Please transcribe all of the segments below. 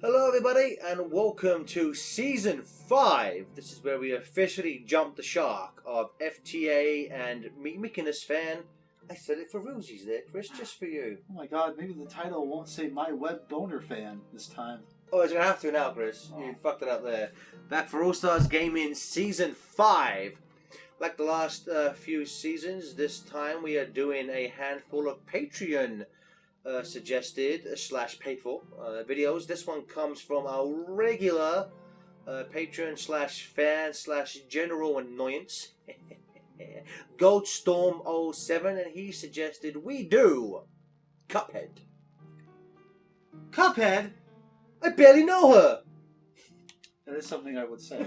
Hello, everybody, and welcome to Season 5. This is where we officially jump the shark of FTA and Meekiness fan. I said it for Rosies there, Chris, just for you. Oh my god, maybe the title won't say My Web Boner Fan this time. Oh, it's going to have to now, Chris. Oh. You fucked it up there. Back for All Stars Gaming Season 5. Like the last few seasons, this time we are doing a handful of Patreon suggested / paid for videos. This one comes from our regular patron / fan / general annoyance Goldstorm07, and he suggested we do Cuphead. Cuphead? I barely know her. That is something I would say.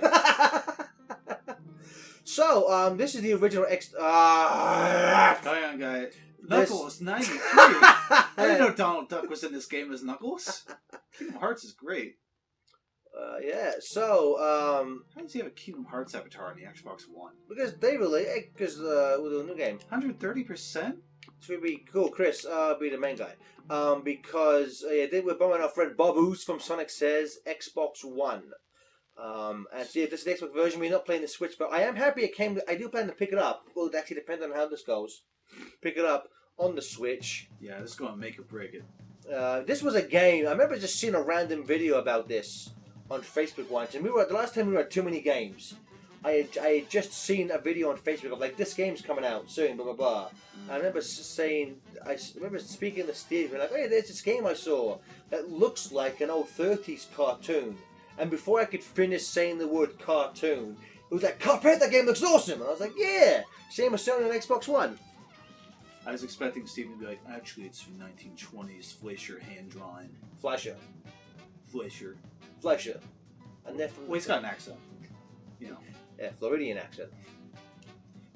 So this is the original Guy on guy. Knuckles, 93. I didn't know Donald Duck was in this game as Knuckles. Kingdom Hearts is great. Yeah, so How does he have a Kingdom Hearts avatar on the Xbox One? because they really because with the new game, 130%? it's gonna be cool. Chris be the main guy. Because we're borrowing our friend Bob Oos from Sonic Says Xbox One. And see if this is the Xbox version. We're not playing the Switch, but I am happy it came. I do plan to pick it up. Well, it actually depends on how this goes. Pick it up on the Switch. Yeah, this is going to make or break it. This was a game. I remember just seeing a random video about this on Facebook once, and the last time we were at Too Many Games. I had just seen a video on Facebook of like, this game's coming out soon, blah blah blah. And I remember saying, I remember speaking to Steve, and like, hey, there's this game I saw that looks like an old 30s cartoon. And before I could finish saying the word cartoon, it was like, Cuphead, that game looks awesome. And I was like, yeah, same as Sony on Xbox One. I was expecting Steven to be like, actually, it's from 1920s Fleischer hand drawing. Fleischer. And they're from Well, he's got an accent. You know. yeah, Floridian accent.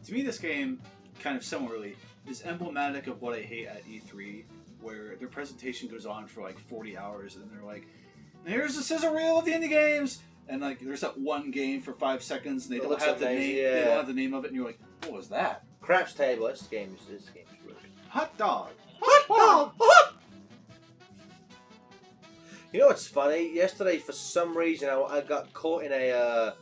To me, this game, kind of similarly, is emblematic of what I hate at E3, where their presentation goes on for like 40 hours, and they're like, here's the sizzle reel of the indie games! And like, there's that one game for 5 seconds, and they don't have the name. Yeah. They don't have the name of it, and you're like, what was that? Craps Table. This game's really. Hot dog. Hot dog. You know what's funny? Yesterday, for some reason, I got caught in a.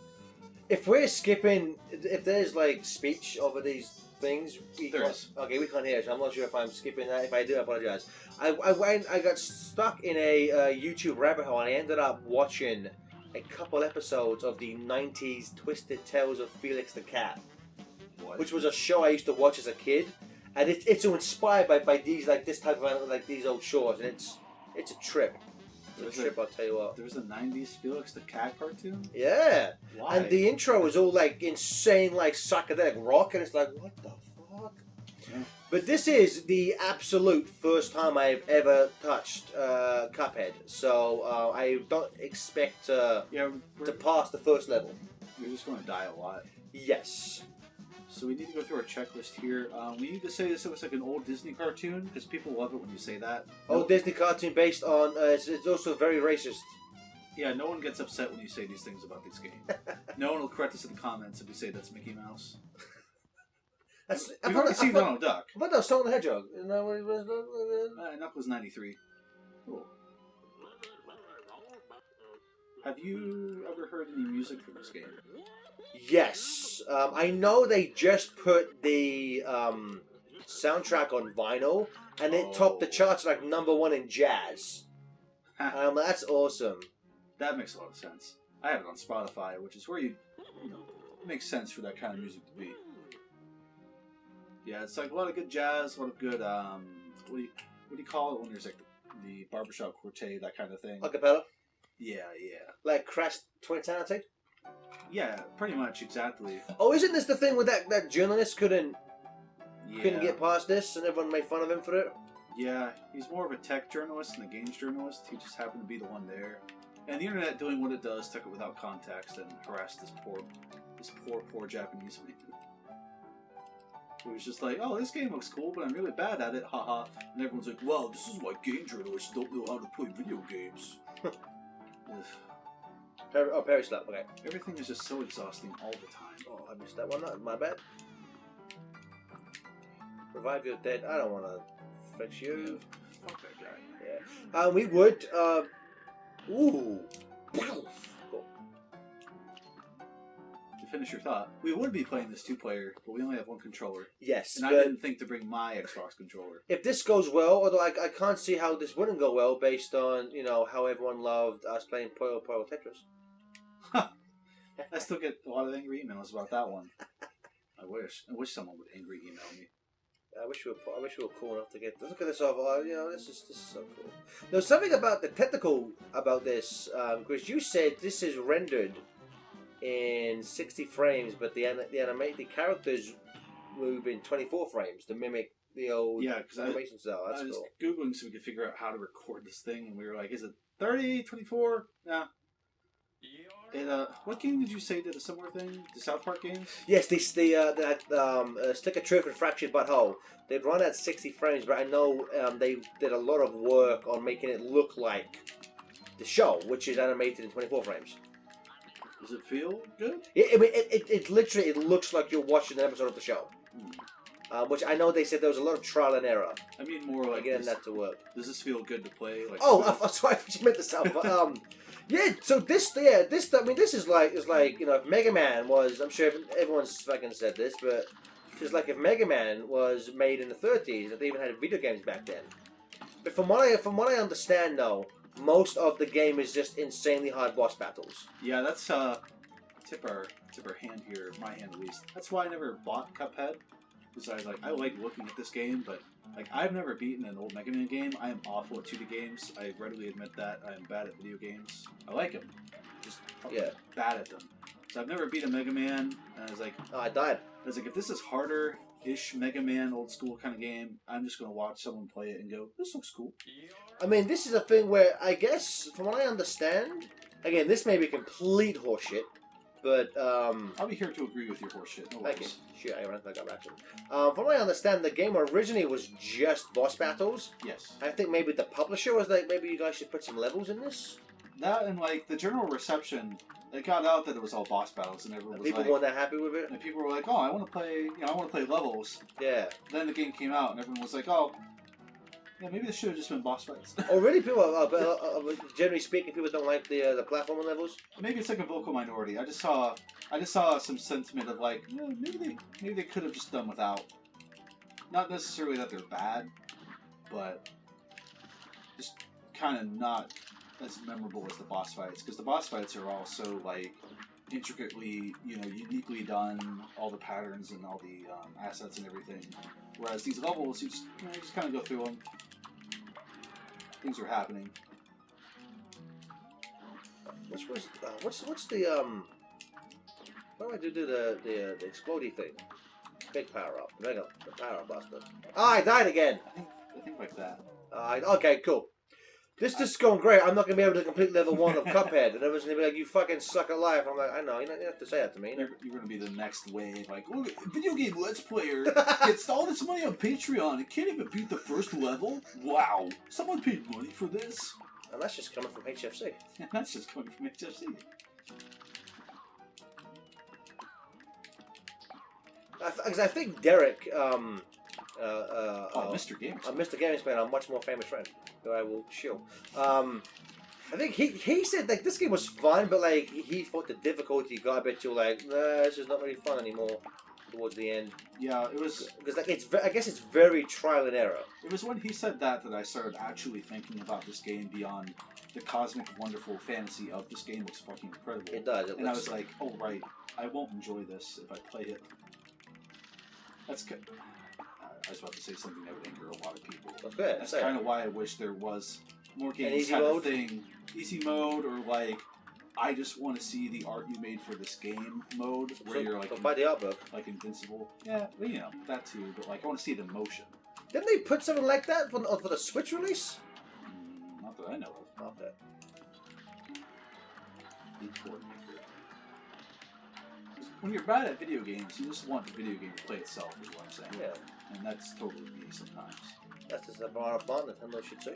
If we're skipping, if there's like speech over these things, There is. Okay, we can't hear it. So I'm not sure if I'm skipping that. If I do, I apologize. I got stuck in a YouTube rabbit hole, and I ended up watching a couple episodes of the '90s Twisted Tales of Felix the Cat, which was a show I used to watch as a kid, and it's so inspired by these like this type of like these old shows, and it's a trip. It's a trip, I'll tell you what. There was a 90s Felix the Cat cartoon? Yeah. Why? And the intro was all like insane, like psychedelic rock, and it's like, what the fuck? Yeah. But this is the absolute first time I've ever touched Cuphead, so I don't expect to pass the first level. You're just going to die a lot. Yes. So we need to go through our checklist here. We need to say this looks like an old Disney cartoon, because people love it when you say that. Old Disney cartoon based on, it's also very racist. Yeah, no one gets upset when you say these things about this game. No one will correct us in the comments if we say that's Mickey Mouse. We've already seen Donald Duck. I thought that was Sonic the Hedgehog. Isn't that what it was? Knuckles 93. Cool. Have you ever heard any music from this game? Yes. I know they just put the soundtrack on vinyl, and it topped the charts like #1 in jazz. That's awesome. That makes a lot of sense. I have it on Spotify, which is where you know, it makes sense for that kind of music to be. Yeah, it's like a lot of good jazz, a lot of good, what do you call it when there's like the barbershop quartet, that kind of thing? Acapella? Yeah. Like Crash Twinsanity? Yeah, pretty much, exactly. Oh, isn't this the thing where that journalist couldn't get past this and everyone made fun of him for it? Yeah, he's more of a tech journalist than a games journalist. He just happened to be the one there. And the internet, doing what it does, took it without context and harassed this poor Japanese man. It was just like, oh, this game looks cool, but I'm really bad at it, haha. And everyone's like, well, this is why game journalists don't know how to play video games. Perry Slap, okay. Everything is just so exhausting all the time. Oh, I missed that one. My bad. Revive your dead. I don't want to fix you. Fuck that guy. Yeah. We would. Ooh. Cool. To finish your thought, we would be playing this 2-player, but we only have one controller. Yes, And I but didn't think to bring my Xbox controller. if this goes well, although I can't see how this wouldn't go well based on, how everyone loved us playing Puyo Puyo Tetris. I still get a lot of angry emails about that one. I wish someone would angry email me. I wish we were cool enough to get. Look at this off. This is so cool. Now, something about the technical about this, Chris. You said this is rendered in 60 frames, but the characters move in 24 frames to mimic the old animation style. That's I was cool. Googling so we could figure out how to record this thing, and we were like, is it 30, 24? Nah. What game did you say did a similar thing? The South Park games? Yes, Stick of Truth and Fractured Butthole. They'd run at 60 frames, but I know they did a lot of work on making it look like the show, which is animated in 24 frames. Does it feel good? It literally looks like you're watching an episode of the show. Which I know they said there was a lot of trial and error. I mean, more like getting that to work. Does this feel good to play? Like, sorry, I just meant the South. Yeah. So this is like if Mega Man was, I'm sure everyone's fucking said this, but it's like if Mega Man was made in the 30s, that they even had video games back then. But from what I understand, though, most of the game is just insanely hard boss battles. Yeah, that's tip our hand here, my hand at least. That's why I never bought Cuphead. Because I like looking at this game, but I've never beaten an old Mega Man game. I am awful at 2D games. I readily admit that. I am bad at video games. I like them, just bad at them. So I've never beat a Mega Man, and I was like, oh, I died. I was like, if this is harder-ish Mega Man, old school kind of game, I'm just gonna watch someone play it and go, this looks cool. I mean, this is a thing where I guess, from what I understand, again, this may be complete horseshit. But I'll be here to agree with your horseshit. No thank you. worries. Shit, I got back to it. From what I understand, the game originally was just boss battles. Yes. I think maybe the publisher was like, maybe you guys should put some levels in this. That and the general reception, it got out that it was all boss battles, and everyone was people weren't that happy with it. And people were like, "Oh, I want to play. I want to play levels." Yeah. Then the game came out, and everyone was like, "Oh, yeah, maybe this should have just been boss fights." Really, people, generally speaking, people don't like the platforming levels. Maybe it's like a vocal minority. I just saw some sentiment of like, maybe they could have just done without. Not necessarily that they're bad, but just kind of not as memorable as the boss fights, because the boss fights are all so intricately, uniquely done, all the patterns and all the assets and everything. Whereas these levels, you just kind of go through them. Things are happening. What's the what do I do to the explodey thing? Big power up, the power buster. I died again. I think like that. Okay, cool. This is going great. I'm not going to be able to complete level 1 of Cuphead. And everyone's going to be like, you fucking suck at life. I'm like, I know. You don't have to say that to me. You're going to be the next wave. Like, oh, video game Let's Player gets all this money on Patreon and can't even beat the first level? Wow. Someone paid money for this? And that's just coming from HFC. That's just coming from HFC. I think Derek... Mr. Gaming. Mr. Gaming Span, a much more famous friend, who I will shill. I think he said this game was fun, but he thought the difficulty got a bit too nah, this is not really fun anymore towards the end. Yeah, it was because I guess it's very trial and error. It was when he said that I started actually thinking about this game beyond the cosmic, wonderful fantasy of this game. Looks fucking incredible. It does. I was like, oh right, I won't enjoy this if I play it. That's good. I was about to say something that would anger a lot of people. Okay, that's kind of why I wish there was more games. Easy mode? Easy mode, or I just want to see the art you made for this game mode, where you're buy the art book, invincible. Yeah, well, that too. But I want to see it in motion. Didn't they put something like that for the Switch release? Not that I know of. Okay. When you're bad at video games, you just want the video game to play itself, is what I'm saying. Yeah. And that's totally me sometimes. That's just a bar of fun, Nintendo should say.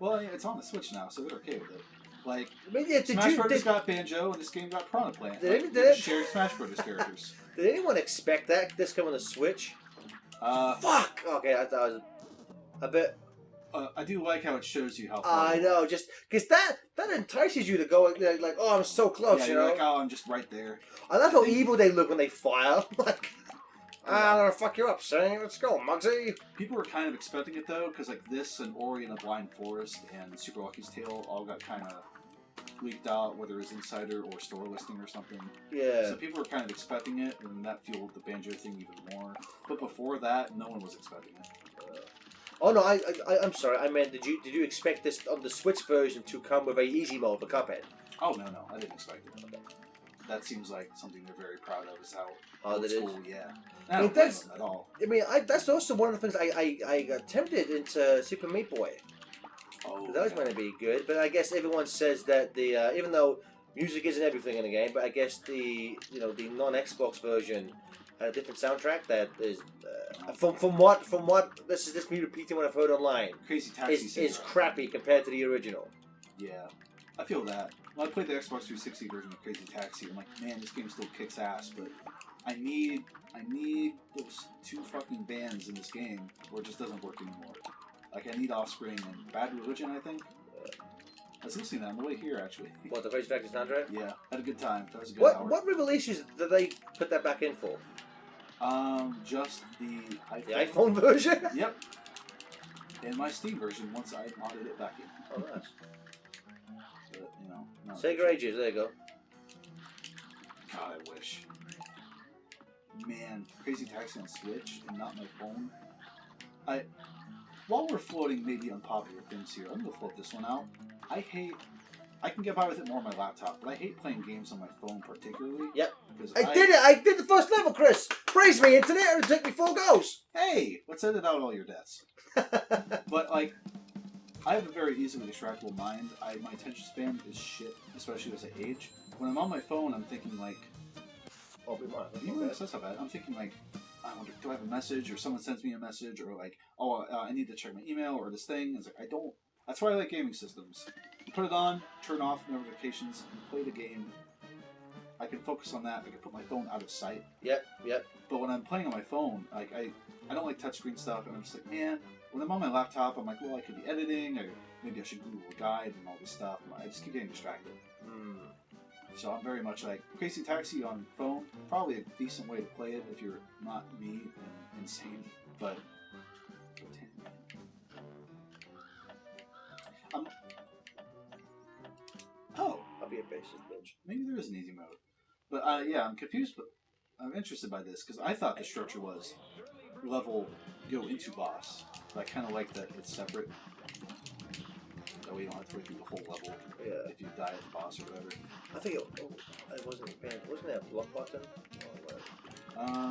Well, yeah, it's on the Switch now, so we're okay with it. Smash Brothers got Banjo, and this game got Piranha Plant. Shared Smash Brothers characters. Did anyone expect that? This coming to Switch? Fuck! Okay, I thought I was a bit I do like how it shows you how far. I know, just because that entices you to go like, oh, I'm so close, Yeah, you you're know. like, oh, I'm just right there. I love how evil they look when they fire. Like, I'm gonna fuck you up, son. Let's go, Muggsy. People were kind of expecting it though, because like this and Ori and the Blind Forest and Super Lucky's Tale all got kind of leaked out, whether it was insider or store listing or something. Yeah. So people were kind of expecting it, and that fueled the Banjo thing even more. But before that, no one was expecting it. Oh no, I'm sorry. I meant, did you expect this on the Switch version to come with a easy mode for Cuphead? Oh no, I didn't expect it. Okay. That seems like something they're very proud of. Is how Oh, old that school, is. yeah. I I mean, don't blame that's. them at all. I mean, that's also one of the things I got tempted into Super Meat Boy. Oh, That was yeah. going to be good, but I guess everyone says that the even though music isn't everything in the game, but I guess the the non-Xbox version had a different soundtrack that is from what this is me repeating what I've heard online Crazy Taxi is crappy compared to the original. Yeah, I feel that. When I played the Xbox 360 version of Crazy Taxi, I'm like, man, this game still kicks ass, but I need those two fucking bands in this game, or it just doesn't work anymore. Like, I need Offspring and Bad Religion, I think. I was listening to that on the way here, actually. What, the Crazy Taxi soundtrack? Yeah, had a good time. That was a good hour. What re-releases did they put that back in for? Just the iPhone. The iPhone version? Yep. And my Steam version once I modded it back in. Oh, nice. But, no. Sega Ages, there you go. God, I wish. Man, Crazy Taxi on Switch and not my phone. While we're floating maybe unpopular things here, I'm going to float this one out. I can get by with it more on my laptop, but I hate playing games on my phone particularly. Yep. Because I did it! I did the first level, Chris! Praise me, internet, and it took me 4 goes! Hey! Let's edit out all your deaths. But, like, I have a very easily distractible mind. My attention span is shit, especially as I age. When I'm on my phone, I'm thinking, like... Oh, be mine. That's not bad. I'm thinking, like, I wonder, do I have a message, or someone sends me a message, or like, oh, I need to check my email, or this thing. It's like, I don't. That's why I like gaming systems. You put it on, turn off notifications, and play the game. I can focus on that. I can put my phone out of sight. Yep. But when I'm playing on my phone, like, I don't like touchscreen stuff, and I'm just like, man, when I'm on my laptop, I'm like, well, I could be editing, or maybe I should Google a guide and all this stuff. I just keep getting distracted. So I'm very much like Crazy Taxi on phone. Probably a decent way to play it if you're not me and insane. But I'll be a basic bitch. maybe there is an easy mode. But yeah, I'm confused. But I'm interested by this because I thought the structure was level go into boss. But I kind of like that it's separate. That way you don't have to go through the whole level. Yeah. If you die at the boss or whatever. I think it wasn't there a block button?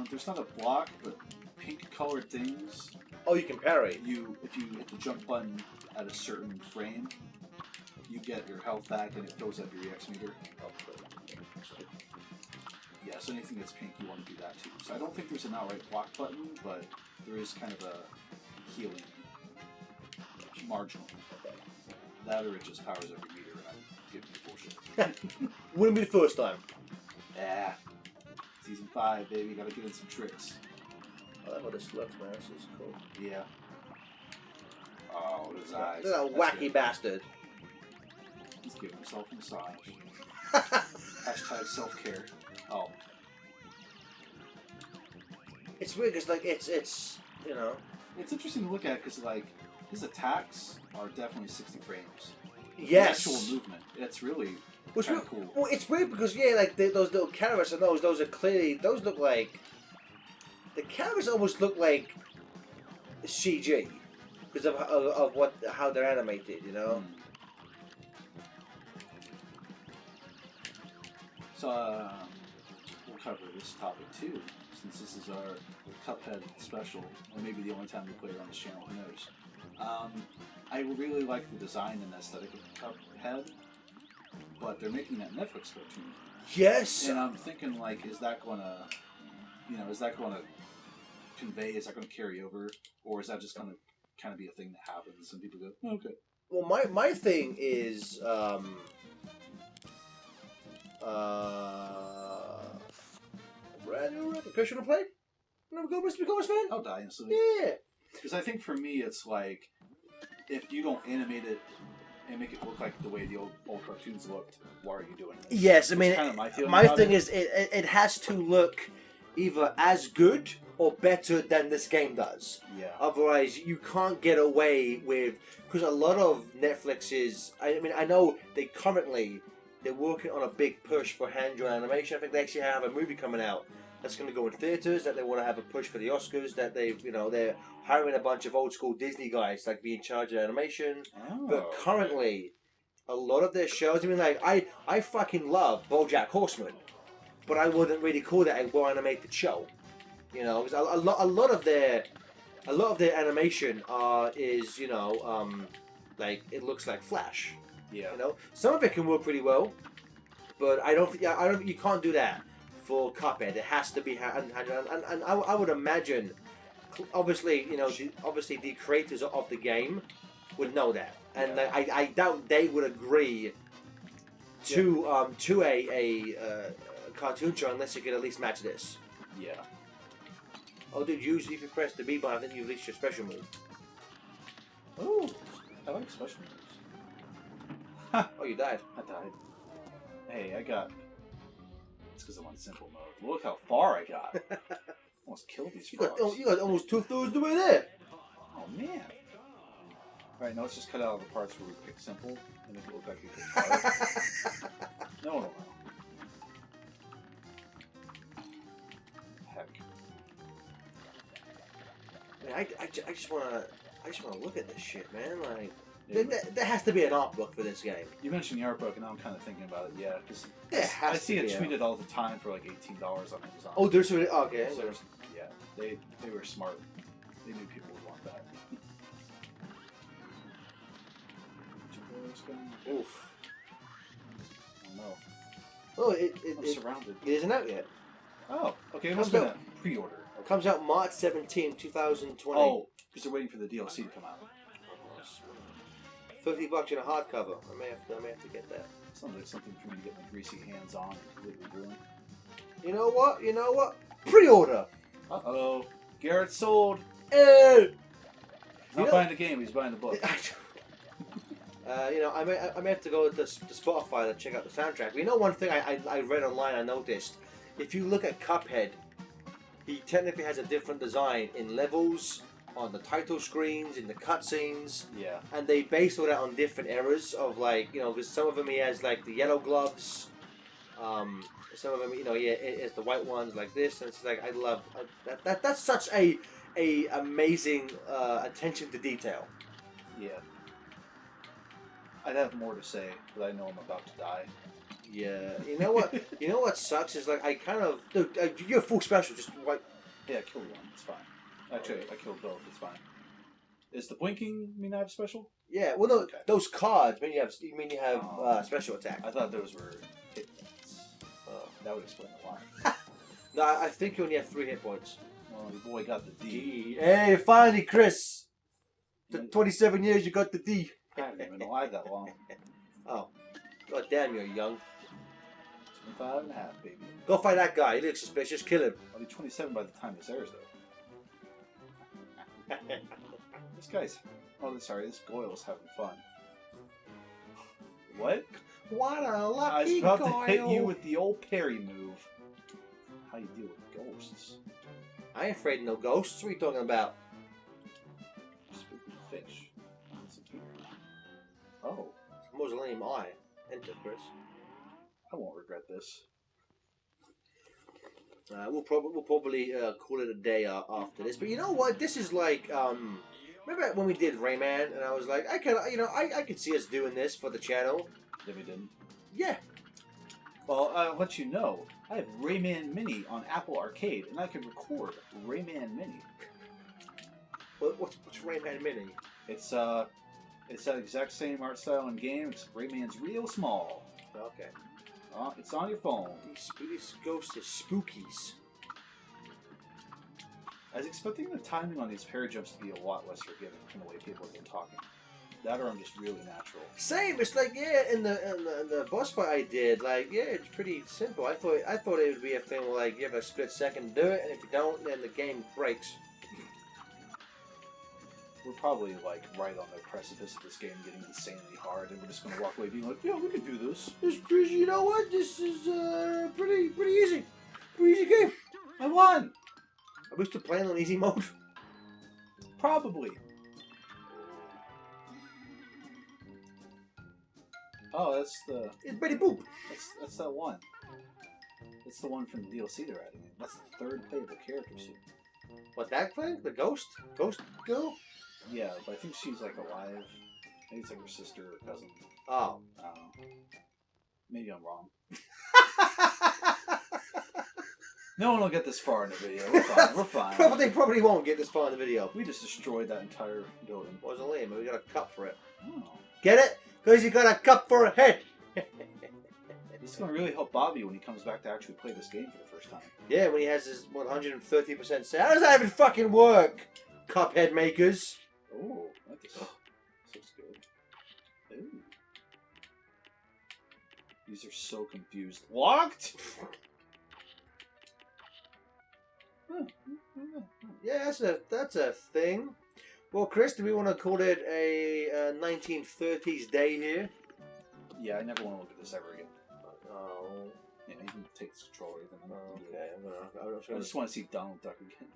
There's not a block, but pink colored things. Oh, you can parry. If you hit the jump button at a certain frame, you get your health back and it fills up your EX meter. Yeah, so anything that's pink, you want to do that too. So I don't think there's an outright block button, but there is kind of a healing marginal. That or it just powers up your meter and I'm giving you bullshit. Wouldn't be the first time. Yeah. Season 5, baby, gotta get in some tricks. I like how this looks, man. This is cool. Yeah. Oh, his eyes. Look at that That's wacky good. bastard. He's giving himself a massage. Hashtag self-care. Oh. It's weird because, like, it's It's interesting to look at because, like, his attacks are definitely 60 frames. yes. The actual movement. It's really Which kind of cool. Well, it's weird because like those little characters and those are clearly those look like the characters almost look like CG because of how they're animated, you know. So we'll cover this topic too, since this is our Cuphead special, or maybe the only time we play it on this channel. Who knows? I really like the design and aesthetic of Cuphead, but they're making that Netflix cartoon. Yes. And I'm thinking, like, is that gonna convey? Is that gonna carry over, or is that just gonna kind of be a thing that happens and people go, oh, okay? Well, my thing is brand new record. Chris, you wanna play? Never go, Mr. Becomers fan? I'll die instantly. Yeah. Because I think for me, it's like if you don't animate it and make it look like the way the old cartoons looked, why are you doing this? Yes, I mean, It's kind of my feeling my about thing it. is it has to look either as good or better than this game does. Yeah. Otherwise, you can't get away with, because a lot of Netflix's. I mean, I know they're working on a big push for hand-drawn animation. I think they actually have a movie coming out that's going to go in theaters. That they want to have a push for the Oscars. That they're hiring a bunch of old school Disney guys like be in charge of animation. Oh. But currently, a lot of their shows. I mean, like I fucking love BoJack Horseman, but I wouldn't really call that a well-animated show. You know, 'cause a lot of their animation is like it looks like Flash. Yeah. You know, some of it can work pretty well, but I don't. You can't do that for Cuphead. It has to be and I would imagine, obviously, obviously the creators of the game would know that, and I doubt they would agree to a cartoon show unless you could at least match this. Yeah. Oh, dude, usually if you press the B button, I think you've reached your special move. Oh, I like special moves. Oh, you died. I died. Hey, I got. It's because I'm on simple mode. Look how far I got. Almost killed these frogs. You got almost 2/3 the way there. Oh man. Alright, now let's just cut out all the parts where we pick simple and make it look like we picked hard. No. Heck. I just wanna look at this shit, man. Like, Yeah, there has to be an art book for this game. you mentioned the art book, and now I'm kind of thinking about it. Yeah, because There has I see to it be tweeted all the time for like $18 on Amazon. Oh, there's really okay. So yeah, they were smart. They knew people would want that. Oof. Oh no, Oh, I'm it surrounded. isn't out yet. Oh, okay, it Comes must be out- a pre-order. Okay. Comes out March 17, 2020. Oh, because they're waiting for the DLC to come out. $50 in a hardcover. I may have to get that. Sounds like something for me to get my greasy hands on and completely ruin. You know what? Pre-order. Uh-oh. Garrett sold. Hey! He's not know- buying the game, he's buying the book. I may have to go to Spotify to check out the soundtrack. But you know, one thing I read online, I noticed, if you look at Cuphead, he technically has a different design in levels, on the title screens, in the cutscenes, Yeah. and they base all that on different eras of because some of them he has like the yellow gloves, some of them it's the white ones like this, and it's like I love that. That's such a amazing attention to detail. Yeah. I'd have more to say, but I know I'm about to die. Yeah, you know what? You know what sucks is like I kind of dude, you're full special. Just like Yeah, I killed one. It's fine. Actually, I killed both. It's fine. Is the blinking mean I have special? yeah. Well, no, Okay. those cards. You mean you have special attack. I thought those were hit points. Oh. That would explain a lot. No, I think you only have 3 hit points. Well, your boy got the D. Hey, finally, Chris. The 27 years you got the D. I haven't been alive that long. Oh, god damn, you're young. 25 and a half, baby. Go fight that guy. He looks suspicious. Kill him. I'll be 27 by the time this airs, though. This guy's... Oh, sorry, this Goyle's having fun. What? What a I was lucky about to hit you Goyle. with the old parry move. How you deal with ghosts? I ain't afraid of no ghosts. What are you talking about? Spooky fish. What's in here? Oh, Mausoleum Eye. Enter, Chris. I won't regret this. We'll probably call it a day after this. But you know what? This is like remember when we did Rayman, and I was like, I could see us doing this for the channel. Then we didn't. Yeah. Well, I'll let you know. I have Rayman Mini on Apple Arcade, and I can record Rayman Mini. What's Rayman Mini? It's that exact same art style and game, except Rayman's real small. Okay. It's on your phone. These ghosts are spookies. I was expecting the timing on these parry jumps to be a lot less forgiving from the way people have been talking. That or I'm just really natural. Same. It's like in the boss fight I did, it's pretty simple. I thought it would be a thing where like you have a split second to do it, and if you don't, then the game breaks. we're probably like right on the precipice of this game getting insanely hard, and we're just gonna walk away being like, yeah, we can do this. You know what? This is pretty easy. Pretty easy game. I won. Are we still playing on easy mode? Probably. Oh, that's the It's Betty Boop. that's that one. That's the one from the DLC they're adding in. That's the third playable character soon. What, that thing? The ghost? Ghost girl? Yeah, but I think she's like alive. I think it's like her sister or cousin. Oh. I don't know. Maybe I'm wrong. No one will get this far in the video. We're fine. We're fine. They probably won't get this far in the video. We just destroyed that entire building. Wasn't lame, but we got a cup for it. Oh. Get it? Because you got a cup for a head. This is going to really help Bobby when he comes back to actually play this game for the first time. Yeah, when he has his 130% say. How does that even fucking work? Cuphead makers. Oh, this looks good. Ooh. These are so confused. Locked? Yeah, that's a thing. Well, Chris, do we want to call it a 1930s day here? Yeah, I never want to look at this ever again. Oh. Yeah, you can take this controller even. Okay, I just want to see Donald Duck again.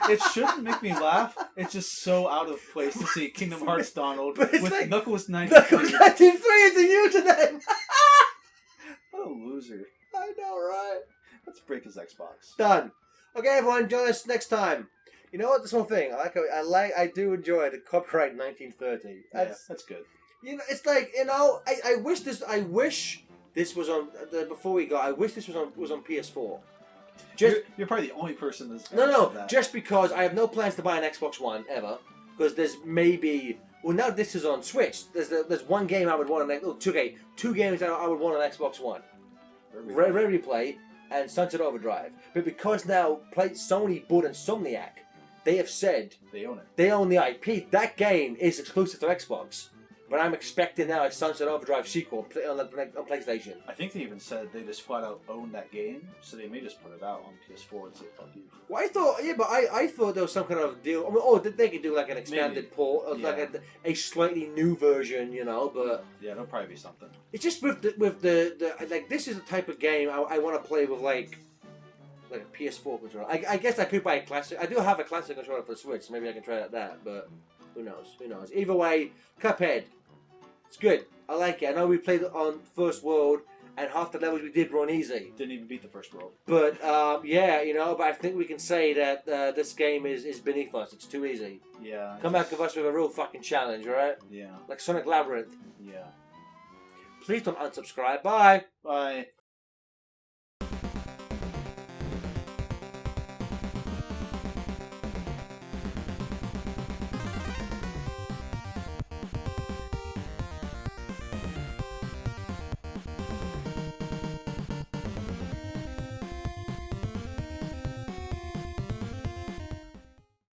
It shouldn't make me laugh. It's just so out of place to see Kingdom Hearts Donald But it's with like- Knuckles 93. Knuckles 93 is a username! What a loser. I know, right? Let's break his Xbox. Done. Okay, everyone, join us next time. You know what? This whole thing, I do enjoy the copyright 1930. That's good. You know, it's like, you know, I wish this was on before we go. I wish this was on PS4. You're probably the only person that's No, said that. just because I have no plans to buy an Xbox One ever. Because there's maybe, well, now this is on Switch. There's one game I would want on two games I would want on Xbox One. Ready Play and Sunset Overdrive. But because now Sony bought Insomniac, they have said They own it. they own the IP. That game is exclusive to Xbox. But I'm expecting now a Sunset Overdrive sequel on PlayStation. I think they even said they just flat out own that game, so they may just put it out on PS4 and say fuck you. Well, I thought there was some kind of deal. I mean, they could do like an expanded Maybe. port, or like a slightly new version, you know. But Yeah, there'll probably be something. it's just with the like this is the type of game I want to play with like a PS4 controller. I guess I could buy a classic. I do have a classic controller for Switch, so maybe I can try that. But who knows? Who knows? Either way, Cuphead. It's good. I like it. I know we played it on First World, and half the levels we did run easy. Didn't even beat the first world. But yeah, you know. But I think we can say that this game is beneath us. It's too easy. Yeah. Come back with us with a real fucking challenge, all right? Yeah. Like Sonic Labyrinth. Yeah. Please don't unsubscribe. Bye. Bye.